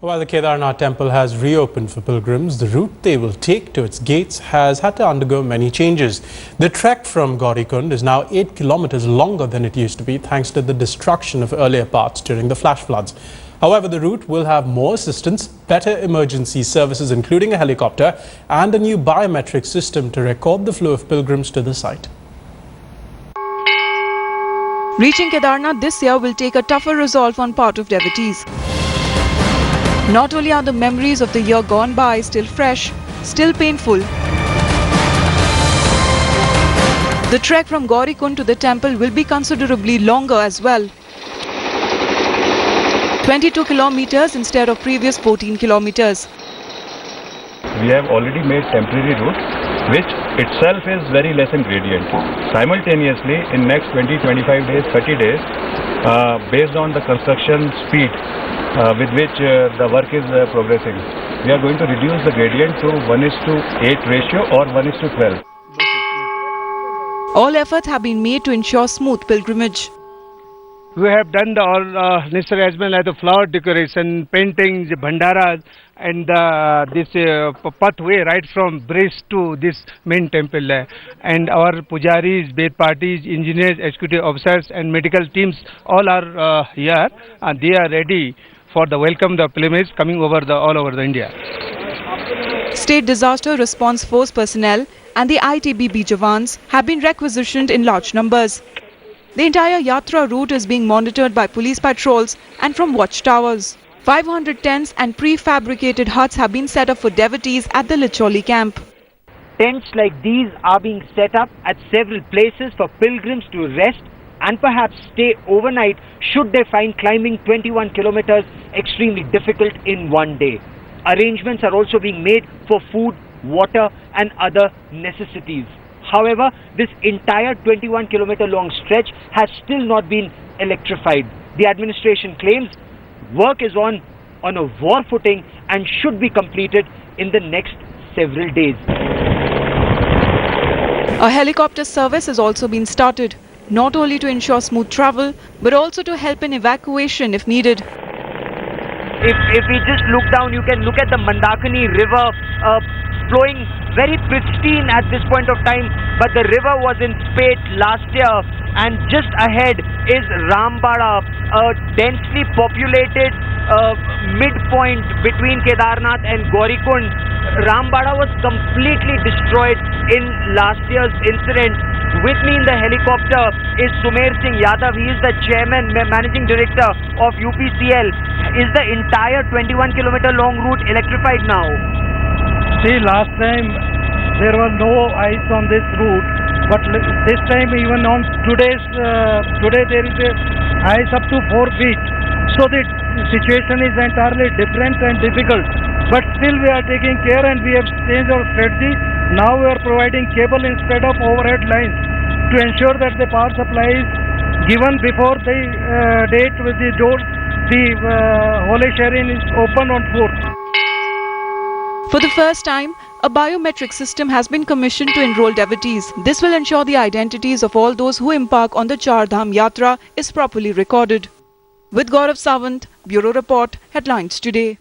While the Kedarnath temple has reopened for pilgrims, the route they will take to its gates has had to undergo many changes. The trek from Gaurikund is now 8 kilometers longer than it used to be, thanks to the destruction of earlier parts during the flash floods. However, the route will have more assistance, better emergency services including a helicopter, and a new biometric system to record the flow of pilgrims to the site. Reaching Kedarnath this year will take a tougher resolve on part of devotees. Not only are the memories of the year gone by still fresh, still painful, the trek from Gaurikund to the temple will be considerably longer as well. 22 kilometers instead of previous 14 kilometers. We have already made temporary route, which itself is very less in gradient. Simultaneously, in next 20-25 days, 30 days, based on the construction speed with which the work is progressing, we are going to reduce the gradient to 1:8 ratio or 1:12. All efforts have been made to ensure smooth pilgrimage. We have done the all necessary as well as the flower decoration, paintings, bhandaras, and this pathway right from bridge to this main temple. And our pujaris, Ved parties, engineers, executive officers, and medical teams all are here, and they are ready for the welcome the pilgrims coming over all over the India. State Disaster Response Force personnel and the ITBP Jawans have been requisitioned in large numbers. The entire Yatra route is being monitored by police patrols and from watchtowers. 500 tents and prefabricated huts have been set up for devotees at the Licholi camp. Tents like these are being set up at several places for pilgrims to rest and perhaps stay overnight should they find climbing 21 kilometers extremely difficult in one day. Arrangements are also being made for food, water and other necessities. However, this entire 21-kilometer long stretch has still not been electrified. The administration claims work is on a war footing and should be completed in the next several days. A helicopter service has also been started, not only to ensure smooth travel, but also to help in evacuation if needed. If we just look down, you can look at the Mandakini river flowing very pristine at this point of time, but the river was in spate last year, and just ahead is Rambada, a densely populated midpoint between Kedarnath and Gaurikund. Rambada was completely destroyed in last year's incident. With me in the helicopter is Sumer Singh Yadav. He is the chairman, managing director of UPCL. Is the entire 21-kilometer long route electrified now? See, last time there was no ice on this route, but this time even on today there is a ice up to 4 feet. So the situation is entirely different and difficult. But still we are taking care and we have changed our strategy. Now we are providing cable instead of overhead lines to ensure that the power supply is given before the date with the door. The Holy Sharin is open on 4th. For the first time, a biometric system has been commissioned to enroll devotees. This will ensure the identities of all those who embark on the Char Dham Yatra is properly recorded. With Gaurav Sawant, Bureau Report, Headlines Today.